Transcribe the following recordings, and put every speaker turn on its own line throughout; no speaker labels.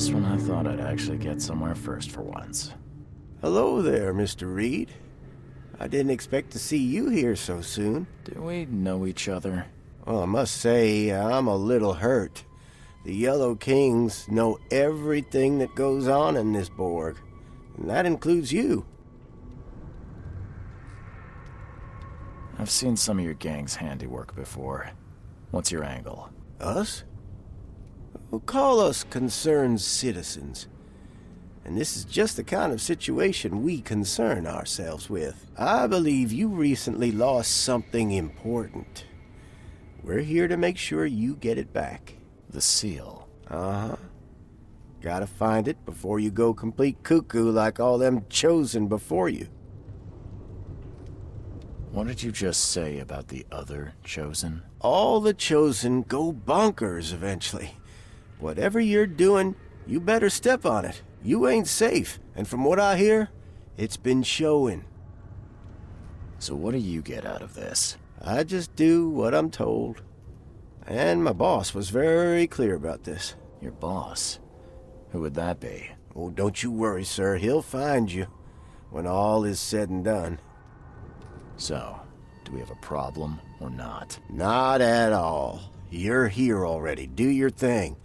Just when I thought I'd actually get somewhere first for once.
Hello there, Mr. Reed. I didn't expect to see you here so soon.
Do we know each other?
Well, I must say, I'm a little hurt. The Yellow Kings know everything that goes on in this Borg, and that includes you.
I've seen some of your gang's handiwork before. What's your angle?
Us? Well, call us concerned citizens. And this is just the kind of situation we concern ourselves with. I believe you recently lost something important. We're here to make sure you get it back.
The seal.
Uh-huh. Gotta find it before you go complete cuckoo like all them chosen before you.
What did you just say about the other chosen?
All the chosen go bonkers eventually. Whatever you're doing, you better step on it. You ain't safe, and from what I hear, it's been showing.
So what do you get out of this?
I just do what I'm told. And my boss was very clear about this.
Your boss? Who would that be?
Oh, don't you worry, sir. He'll find you when all is said and done.
So, do we have a problem or not?
Not at all. You're here already. Do your thing.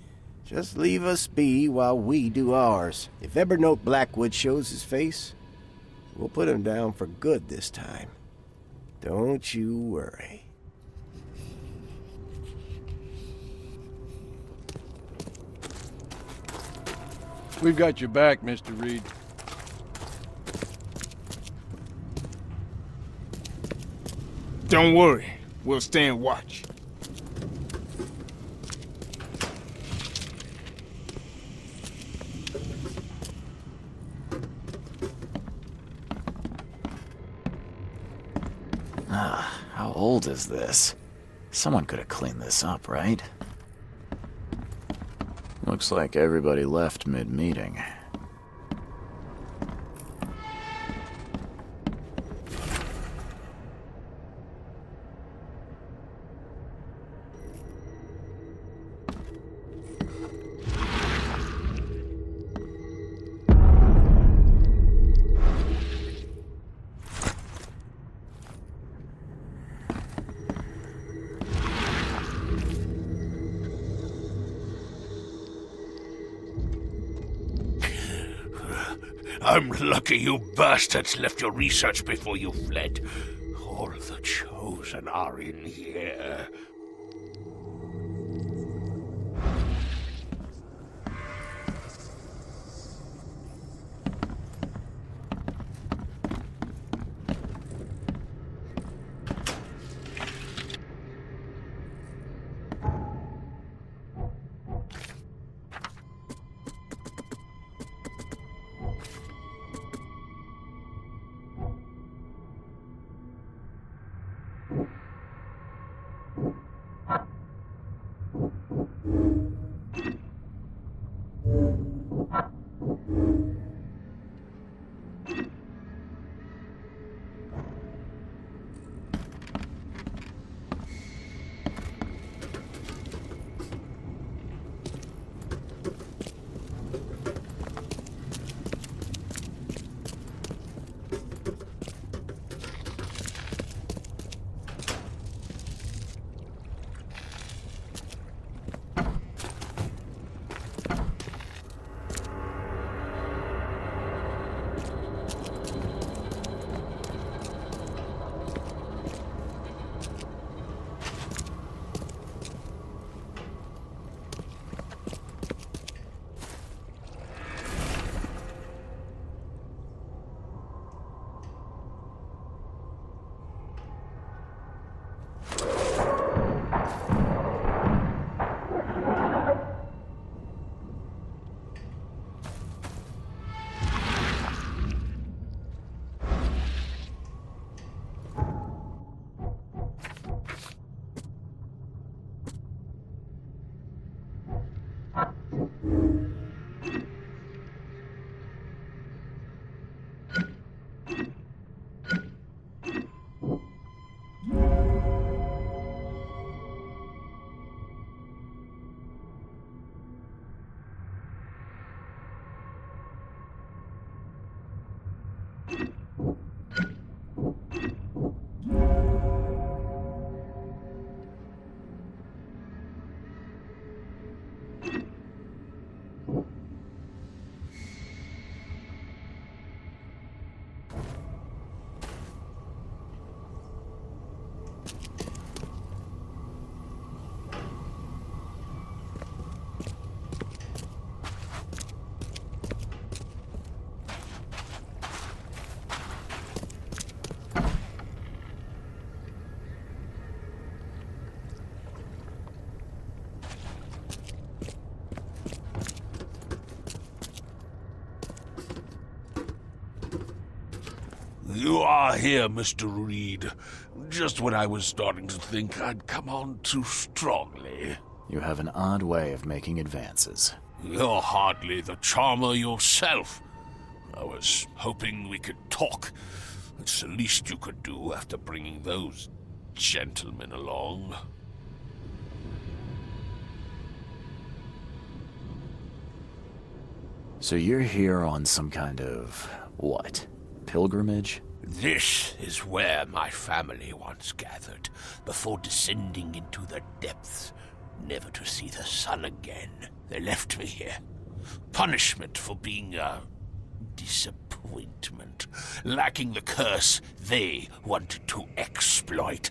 Just leave us be while we do ours. If ever no Blackwood shows his face, we'll put him down for good this time. Don't you worry.
We've got your back, Mr. Reed.
Don't worry. We'll stand watch.
How old is this? Someone could have cleaned this up, right? Looks like everybody left mid-meeting.
I'm lucky you bastards left your research before you fled. All the chosen are in here. You are here, Mr. Reed. Just when I was starting to think I'd come on too strongly.
You have an odd way of making advances.
You're hardly the charmer yourself. I was hoping we could talk. It's the least you could do after bringing those gentlemen along.
So you're here on some kind of, what, pilgrimage?
This is where my family once gathered, before descending into the depths, never to see the sun again. They left me here. Punishment for being a disappointment, lacking the curse they wanted to exploit,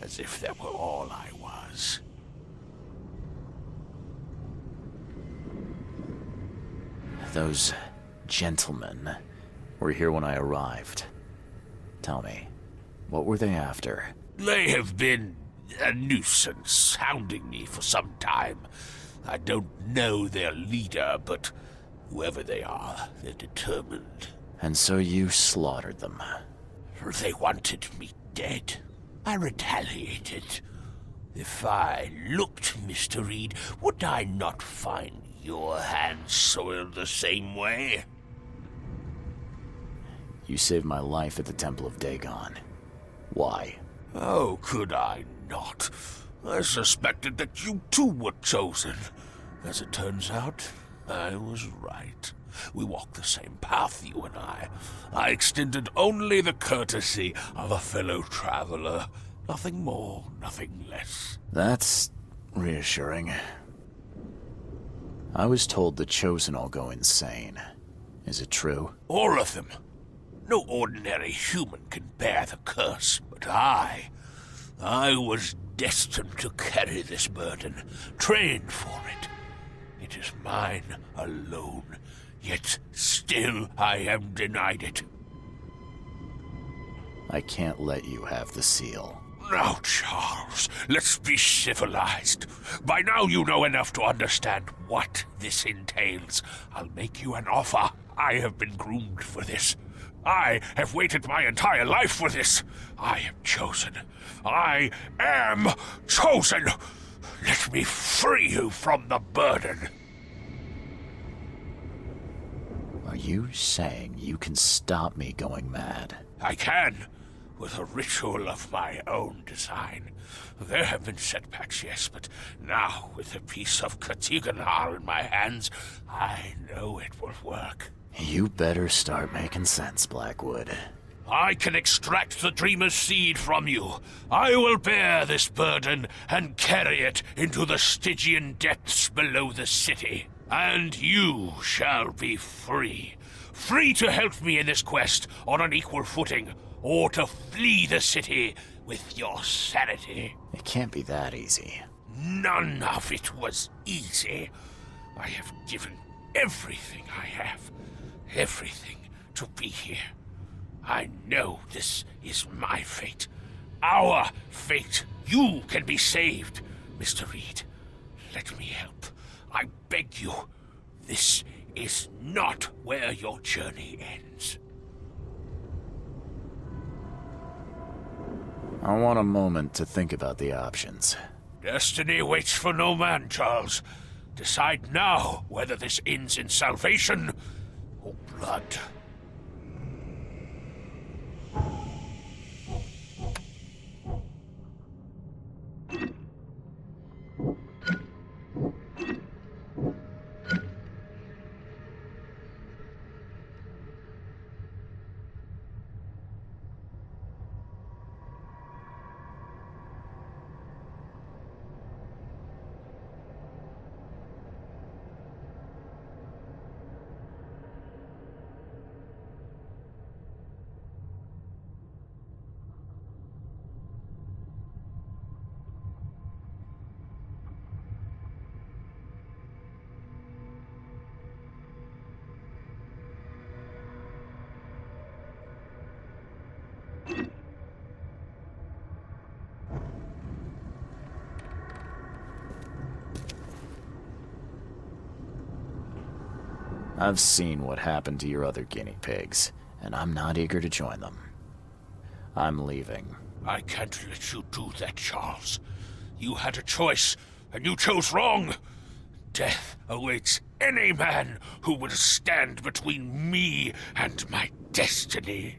as if that were all I was.
Those gentlemen were here when I arrived. Tell me, what were they after?
They have been a nuisance, hounding me for some time. I don't know their leader, but whoever they are, they're determined.
And so you slaughtered them.
They wanted me dead. I retaliated. If I looked, Mr. Reed, would I not find your hands soiled the same way?
You saved my life at the Temple of Dagon. Why?
Oh, could I not? I suspected that you too were chosen. As it turns out, I was right. We walk the same path, you and I. I extended only the courtesy of a fellow traveler. Nothing more, nothing less.
That's reassuring. I was told the Chosen all go insane. Is it true?
All of them. No ordinary human can bear the curse, but I was destined to carry this burden, trained for it. It is mine alone, yet still I am denied it.
I can't let you have the seal.
Now, Charles, let's be civilized. By now you know enough to understand what this entails. I'll make you an offer. I have been groomed for this. I have waited my entire life for this. I am chosen. I am chosen. Let me free you from the burden.
Are you saying you can stop me going mad?
I can, with a ritual of my own design. There have been setbacks, yes, but now, with a piece of Katiganar in my hands, I know it will work.
You better start making sense, Blackwood.
I can extract the Dreamer's seed from you. I will bear this burden and carry it into the Stygian depths below the city. And you shall be free. Free to help me in this quest on an equal footing, or to flee the city with your sanity.
It can't be that easy.
None of it was easy. I have given everything I have, everything to be here. I know this is my fate, our fate. You can be saved, Mr. Reed. Let me help. I beg you. This is not where your journey ends.
I want a moment to think about the options.
Destiny waits for no man, Charles. Decide now whether this ends in salvation or blood.
I've seen what happened to your other guinea pigs, and I'm not eager to join them. I'm leaving.
I can't let you do that, Charles. You had a choice, and you chose wrong. Death awaits any man who will stand between me and my destiny.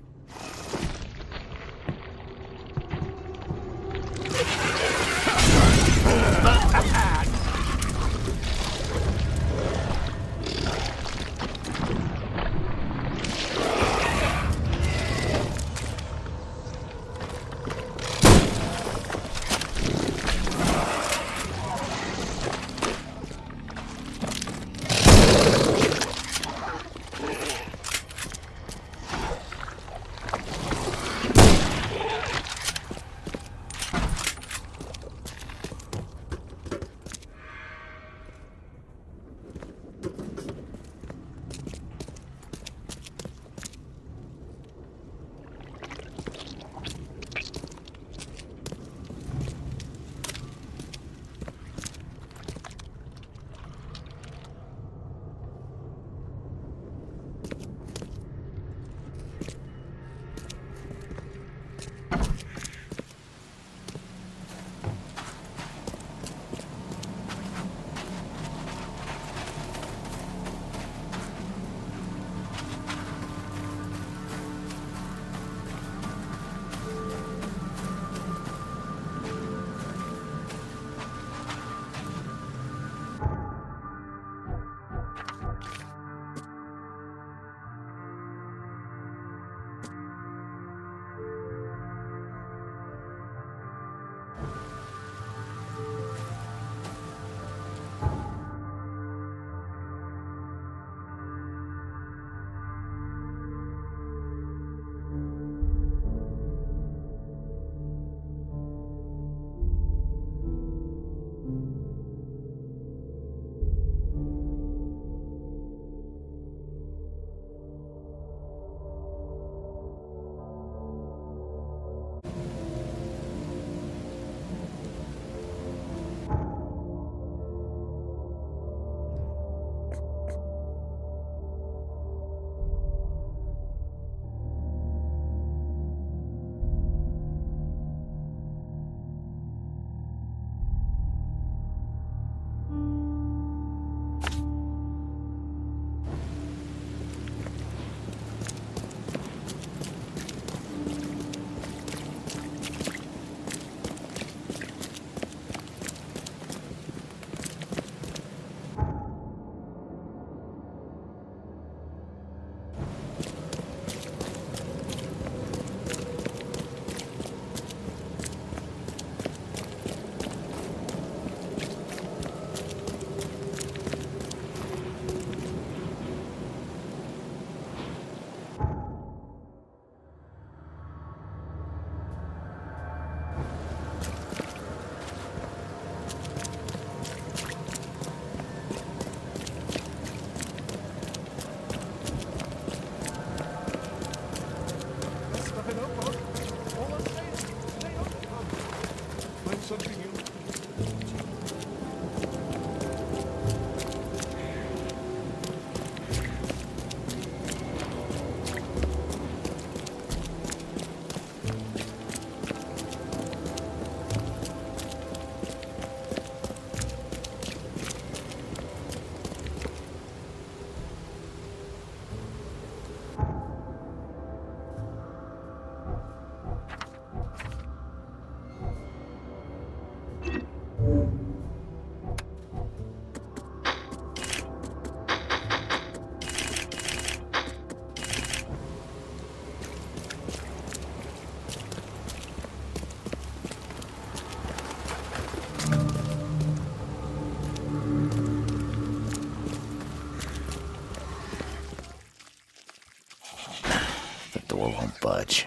door won't budge.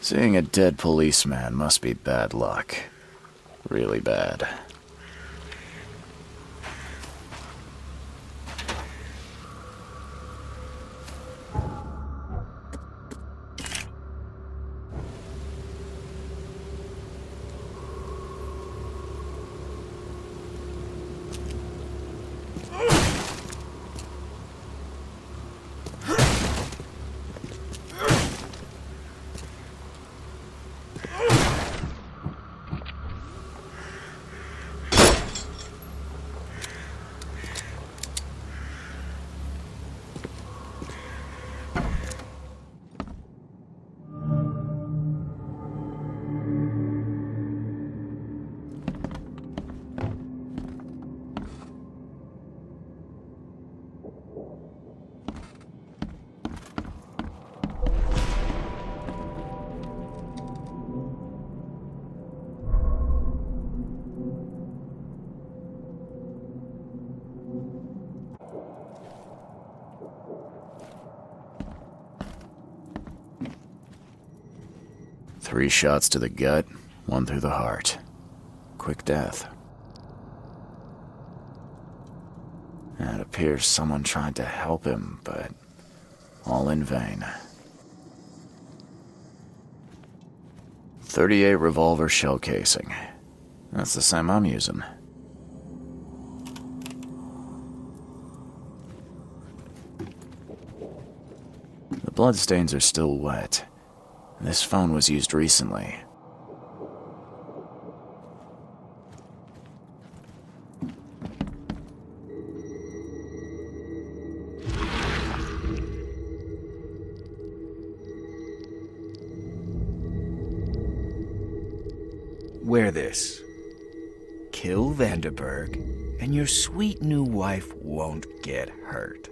Seeing a dead policeman must be bad luck. Really bad. Three shots to the gut, one through the heart. Quick death. It appears someone tried to help him, but all in vain. 38 revolver shell casing. That's the same I'm using. The bloodstains are still wet. This phone was used recently.
Wear this. Kill Vanderberg, and your sweet new wife won't get hurt.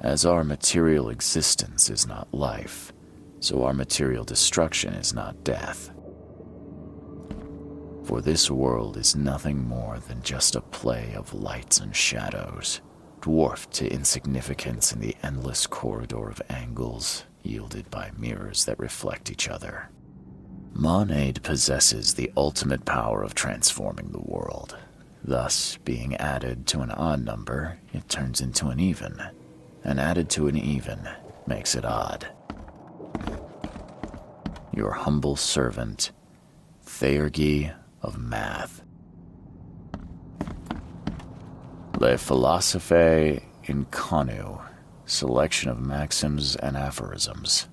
As our material existence is not life, so our material destruction is not death. For this world is nothing more than just a play of lights and shadows, dwarfed to insignificance in the endless corridor of angles yielded by mirrors that reflect each other. Monade possesses the ultimate power of transforming the world. Thus, being added to an odd number, it turns into an even. And added to an even makes it odd. Your humble servant, Theurgy of Math. Le Philosophe Inconnu, selection of maxims and aphorisms.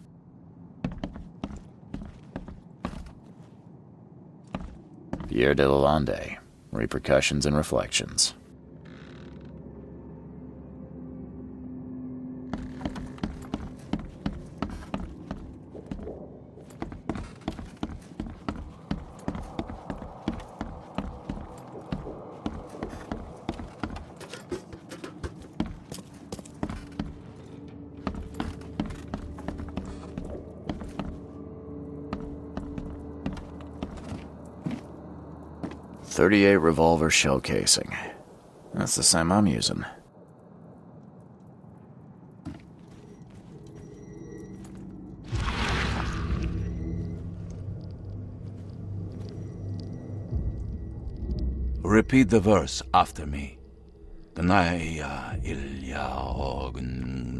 Pierre de Lalande, repercussions and reflections. .38 revolver shell casing. That's the same I'm using.
Repeat the verse after me. Dnaya ilya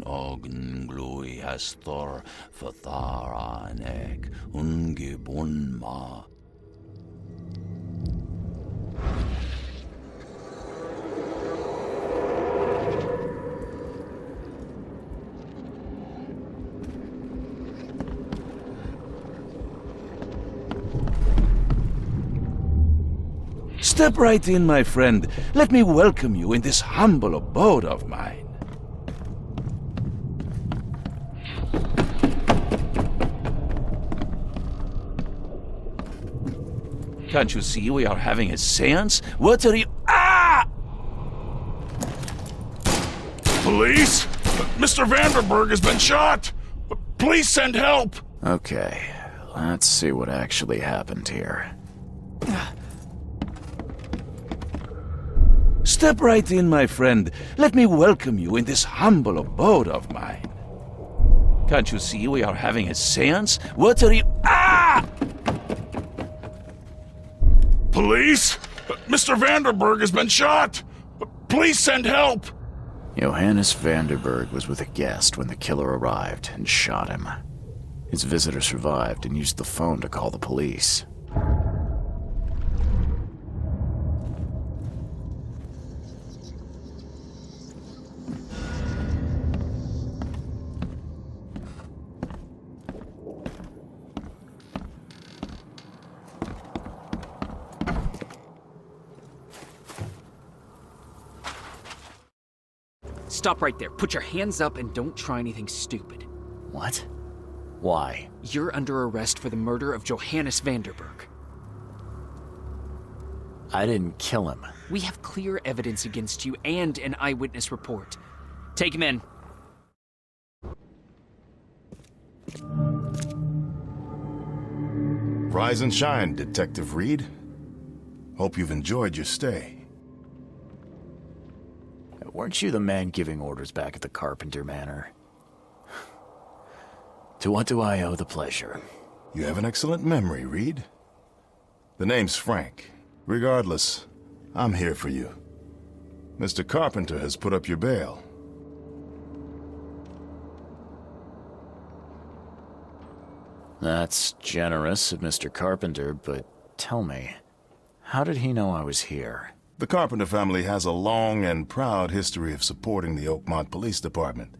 ogn glui hastor fatharanek ungibunma. Step right in, my friend. Let me welcome you in this humble abode of mine. Can't you see we are having a seance? What are you... Ah!
Police? Mr. Vanderberg has been shot! Please send help!
Okay, let's see what actually happened here.
Step right in, my friend. Let me welcome you in this humble abode of mine. Can't you see we are having a seance? What are you— Ah!
Police? Mr. Vanderberg has been shot! Please send help!
Johannes Vanderberg was with a guest when the killer arrived and shot him. His visitor survived and used the phone to call the police.
Stop right there. Put your hands up and don't try anything stupid.
What? Why?
You're under arrest for the murder of Johannes Vanderberg.
I didn't kill him.
We have clear evidence against you and an eyewitness report. Take him in.
Rise and shine, Detective Reed. Hope you've enjoyed your stay.
Weren't you the man giving orders back at the Carpenter Manor? To what do I owe the pleasure?
You have an excellent memory, Reed. The name's Frank. Regardless, I'm here for you. Mr. Carpenter has put up your bail.
That's generous of Mr. Carpenter, but tell me, how did he know I was here?
The Carpenter family has a long and proud history of supporting the Oakmont Police Department.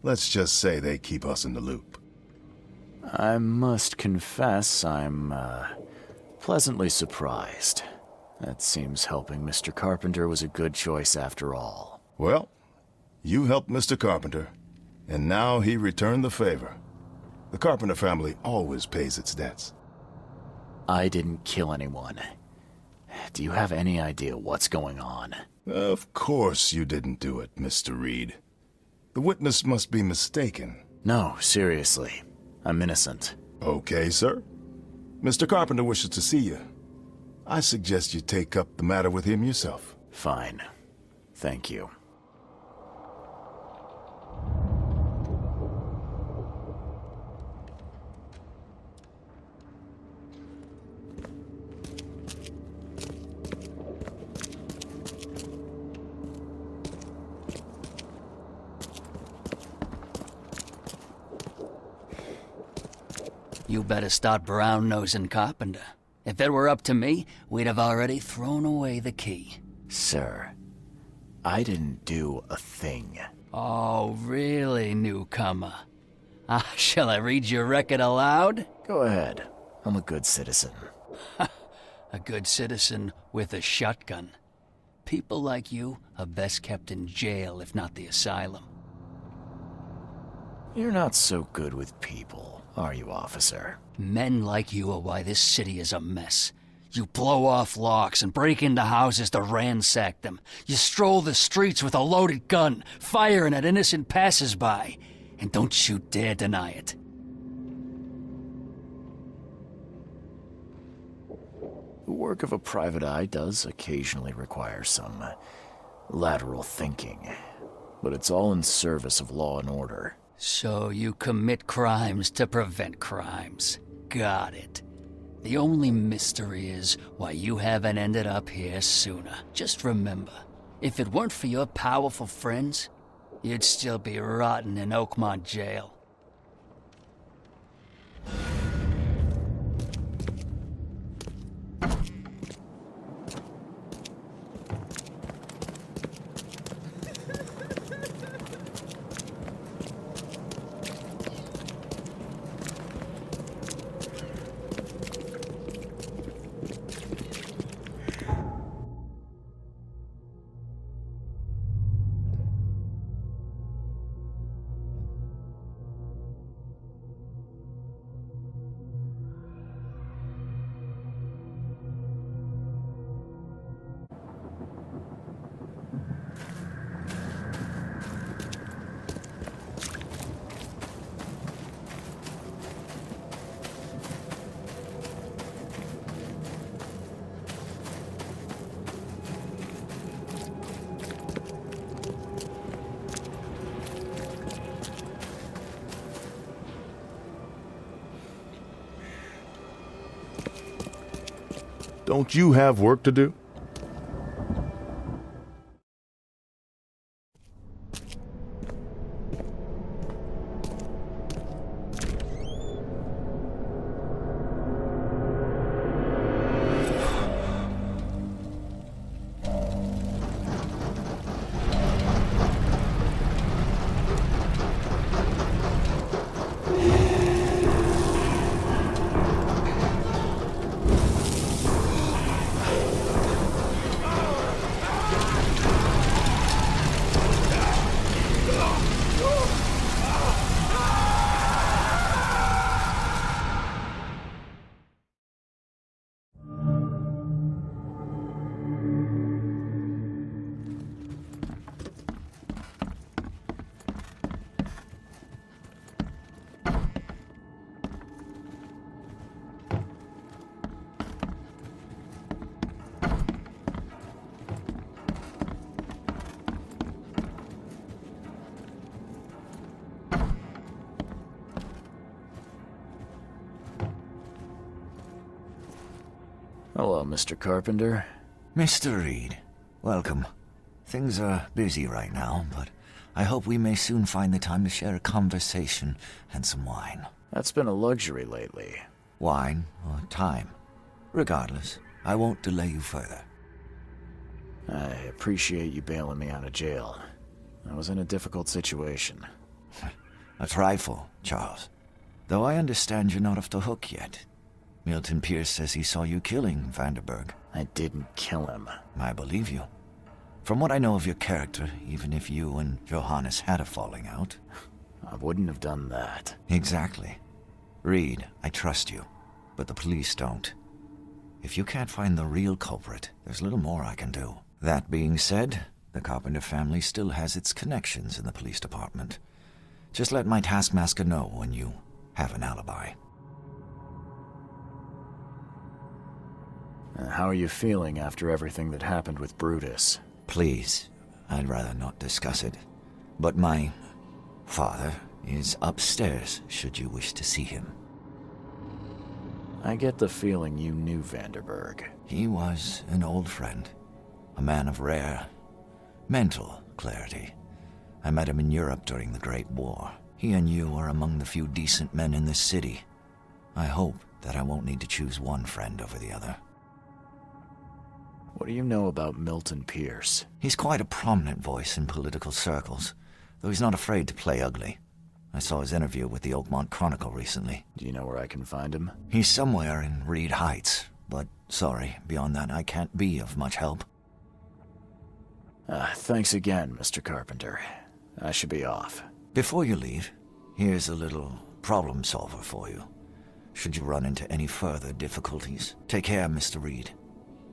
Let's just say they keep us in the loop.
I must confess I'm, pleasantly surprised. That seems helping Mr. Carpenter was a good choice after all.
Well, you helped Mr. Carpenter, and now he returned the favor. The Carpenter family always pays its debts.
I didn't kill anyone. Do you have any idea what's going on?
Of course you didn't do it, Mr. Reed. The witness must be mistaken.
No, seriously. I'm innocent.
Okay, sir. Mr. Carpenter wishes to see you. I suggest you take up the matter with him yourself.
Fine. Thank you.
You better start brown-nosing Carpenter. If it were up to me, we'd have already thrown away the key.
Sir, I didn't do a thing.
Oh, really, newcomer? Shall I read your record aloud?
Go ahead. I'm a good citizen.
A good citizen with a shotgun. People like you are best kept in jail, if not the asylum.
You're not so good with people, are you, officer?
Men like you are why this city is a mess. You blow off locks and break into houses to ransack them. You stroll the streets with a loaded gun, firing at innocent passers-by. And don't you dare deny it.
The work of a private eye does occasionally require some lateral thinking, but it's all in service of law and order.
So you commit crimes to prevent crimes. Got it. The only mystery is why you haven't ended up here sooner. Just remember, if it weren't for your powerful friends, you'd still be rotting in Oakmont jail.
Don't you have work to do?
Hello, Mr. Carpenter.
Mr. Reed, welcome. Things are busy right now, but I hope we may soon find the time to share a conversation and some wine.
That's been a luxury lately.
Wine or time. Regardless, I won't delay you further.
I appreciate you bailing me out of jail. I was in a difficult situation.
A trifle, Charles. Though I understand you're not off the hook yet. Milton Pierce says he saw you killing Vanderberg.
I didn't kill him.
I believe you. From what I know of your character, even if you and Johannes had a falling out...
I wouldn't have done that.
Exactly. Reed, I trust you, but the police don't. If you can't find the real culprit, there's little more I can do. That being said, the Carpenter family still has its connections in the police department. Just let my taskmaster know when you have an alibi.
How are you feeling after everything that happened with Brutus?
Please, I'd rather not discuss it. But my father is upstairs, should you wish to see him.
I get the feeling you knew Vanderberg.
He was an old friend. A man of rare mental clarity. I met him in Europe during the Great War. He and you are among the few decent men in this city. I hope that I won't need to choose one friend over the other.
What do you know about Milton Pierce?
He's quite a prominent voice in political circles, though he's not afraid to play ugly. I saw his interview with the Oakmont Chronicle recently.
Do you know where I can find him?
He's somewhere in Reed Heights, but sorry, beyond that I can't be of much help.
Thanks again, Mr. Carpenter. I should be off.
Before you leave, here's a little problem solver for you. Should you run into any further difficulties, take care, Mr. Reed.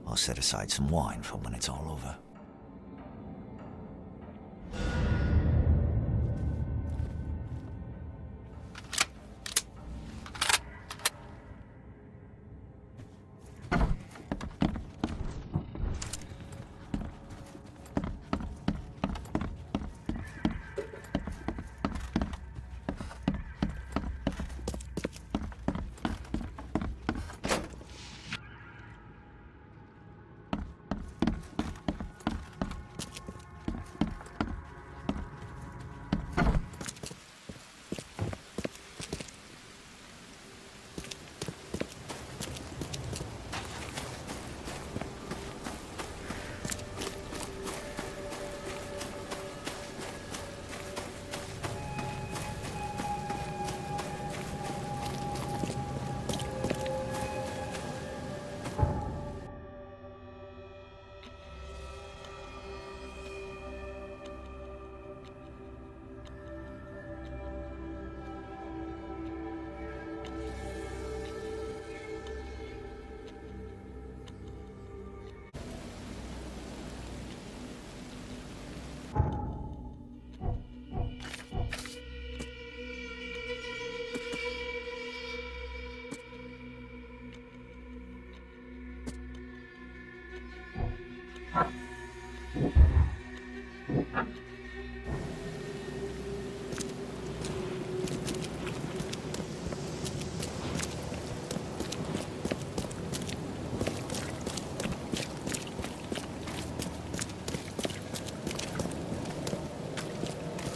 I'll set aside some wine for when it's all over.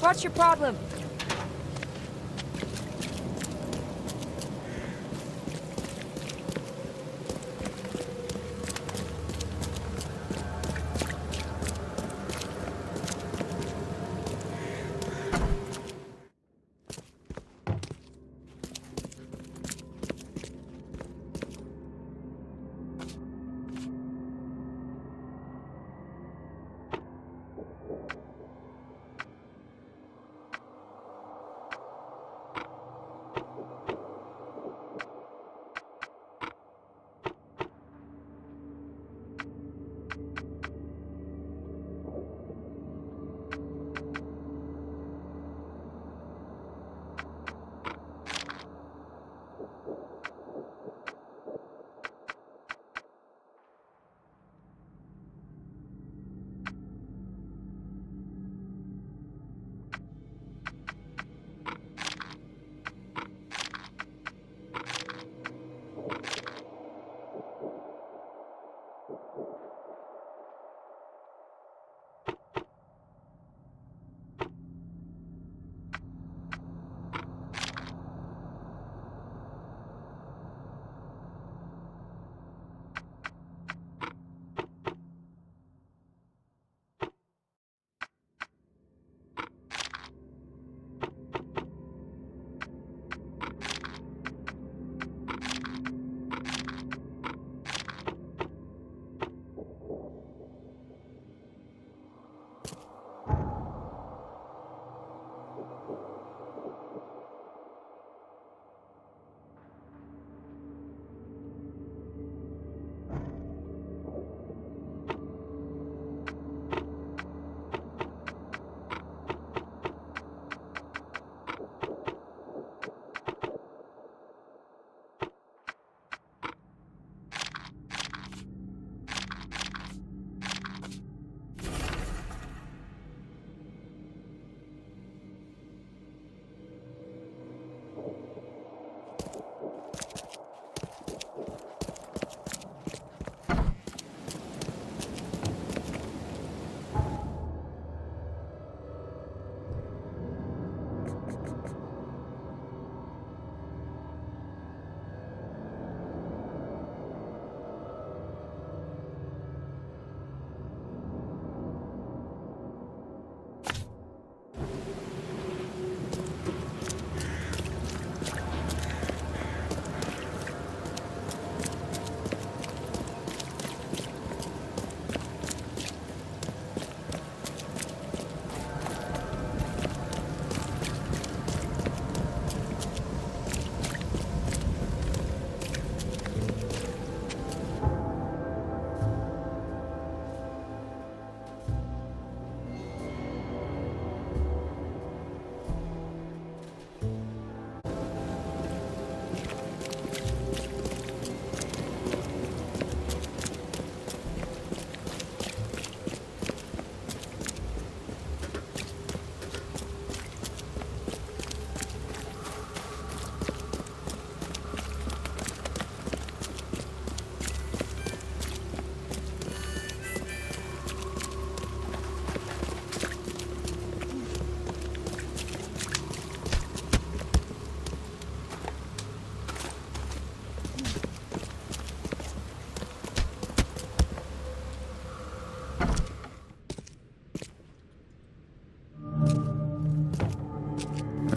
What's your problem?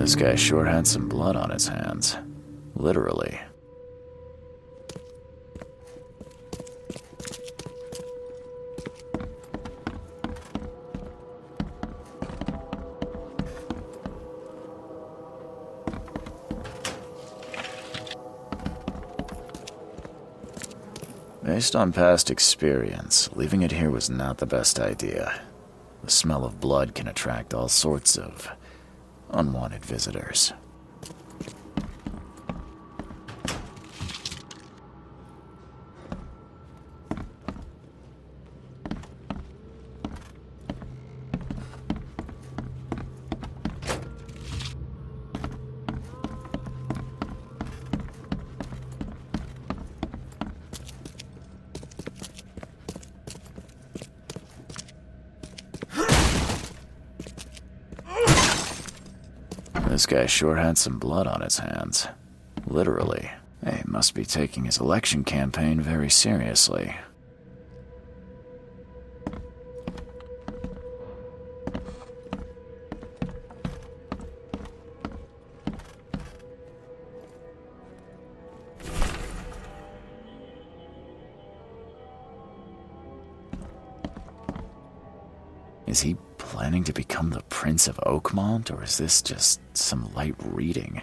This guy sure had some blood on his hands. Literally. Based on past experience, leaving it here was not the best idea. The smell of blood can attract all sorts of unwanted visitors. This guy sure had some blood on his hands. Literally. He must be taking his election campaign very seriously. Is he planning to become the Prince of Oakmont, or is this just some light reading?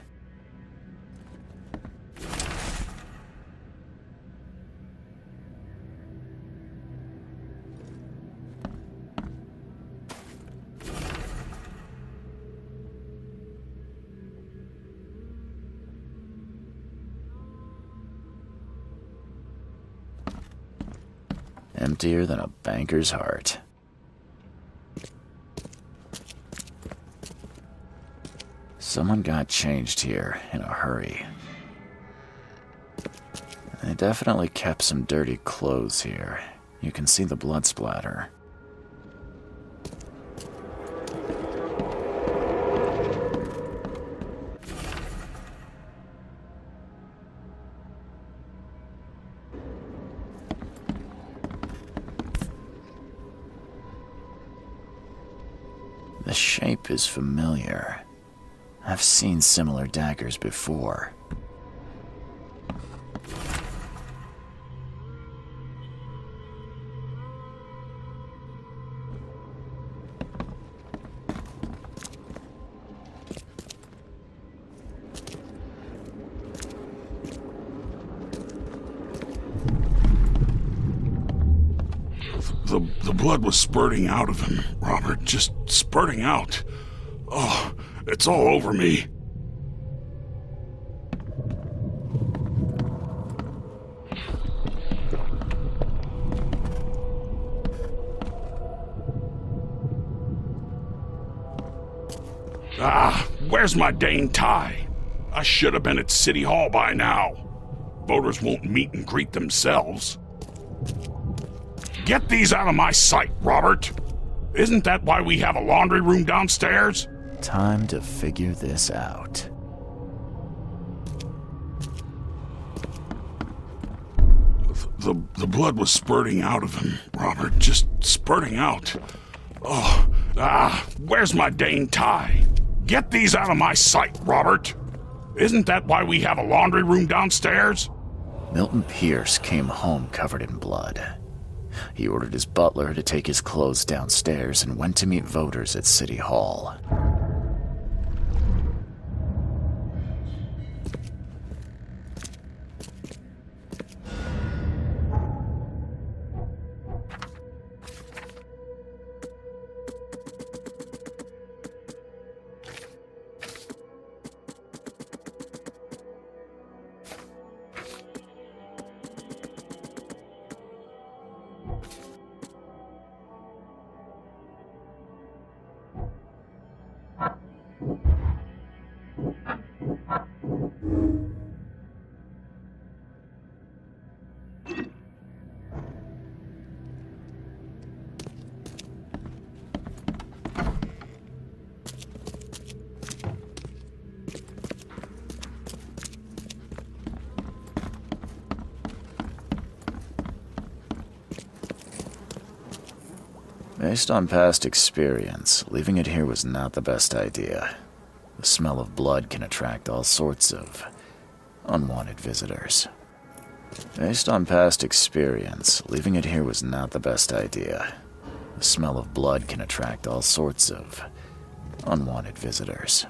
Emptier than a banker's heart. Someone got changed here in a hurry. They definitely kept some dirty clothes here. You can see the blood splatter. The shape is familiar. I've seen similar daggers before.
The blood was spurting out of him, Robert. Just spurting out. Oh, it's all over me. Where's my dang tie? I should have been at City Hall by now. Voters won't meet and greet themselves. Get these out of my sight, Robert. Isn't that why we have a laundry room downstairs?
Time to figure this out.
The blood was spurting out of him, Robert. Just spurting out. Oh, where's my dang tie? Get these out of my sight, Robert. Isn't that why we have a laundry room downstairs?
Milton Pierce came home covered in blood. He ordered his butler to take his clothes downstairs and went to meet voters at City Hall. Based on past experience, leaving it here was not the best idea. The smell of blood can attract all sorts of unwanted visitors. Based on past experience, leaving it here was not the best idea. The smell of blood can attract all sorts of unwanted visitors.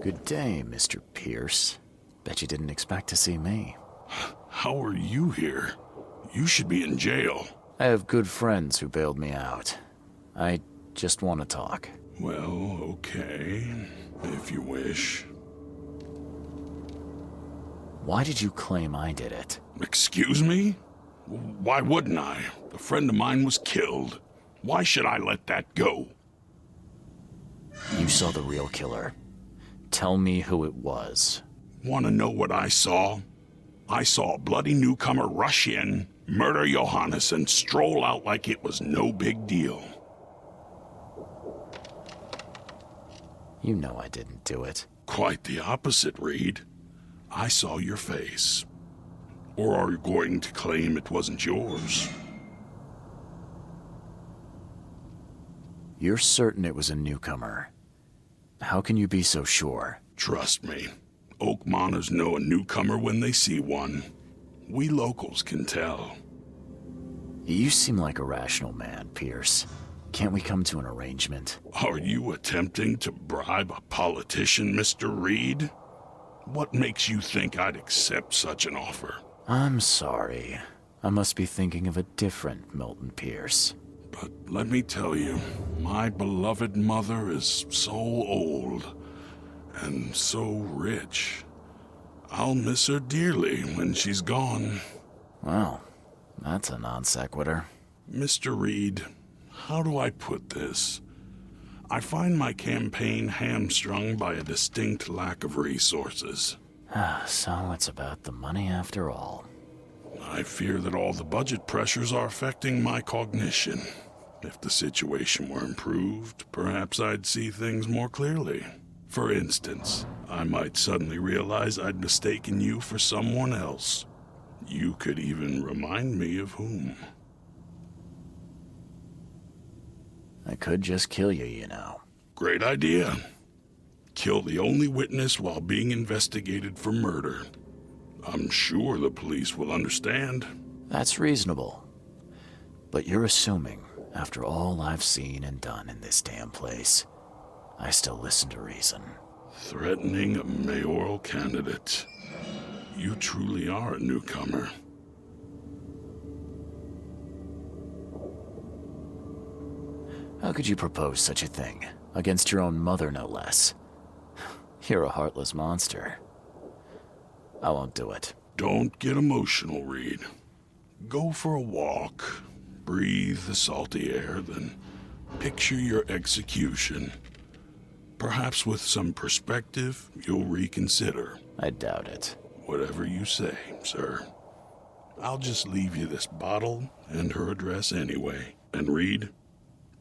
Good day, Mr. Pierce. Bet you didn't expect to see me.
How are you here? You should be in jail.
I have good friends who bailed me out. I just want to talk.
Well, okay, if you wish.
Why did you claim I did it?
Excuse me? Why wouldn't I? A friend of mine was killed. Why should I let that go?
You saw the real killer. Tell me who it was.
Want to know what I saw? I saw a bloody newcomer rush in, murder Johannes, and stroll out like it was no big deal.
You know I didn't do it.
Quite the opposite, Reed. I saw your face. Or are you going to claim it wasn't yours?
You're certain it was a newcomer. How can you be so sure?
Trust me. Oakmoners know a newcomer when they see one. We locals can tell.
You seem like a rational man, Pierce. Can't we come to an arrangement?
Are you attempting to bribe a politician, Mr. Reed? What makes you think I'd accept such an offer?
I'm sorry. I must be thinking of a different Milton Pierce.
But let me tell you, my beloved mother is so old and so rich. I'll miss her dearly when she's gone.
Well, that's a non sequitur.
Mr. Reed, how do I put this? I find my campaign hamstrung by a distinct lack of resources.
So it's about the money after all.
I fear that all the budget pressures are affecting my cognition. If the situation were improved, perhaps I'd see things more clearly. For instance, I might suddenly realize I'd mistaken you for someone else. You could even remind me of whom.
I could just kill you, you know.
Great idea. Kill the only witness while being investigated for murder. I'm sure the police will understand.
That's reasonable. But you're assuming, after all I've seen and done in this damn place, I still listen to reason.
Threatening a mayoral candidate. You truly are a newcomer.
How could you propose such a thing? Against your own mother, no less. You're a heartless monster. I won't do it.
Don't get emotional, Reed. Go for a walk. Breathe the salty air, then picture your execution. Perhaps with some perspective, you'll reconsider.
I doubt it.
Whatever you say, sir. I'll just leave you this bottle and her address anyway. And Reed,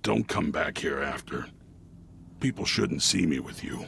don't come back here after. People shouldn't see me with you.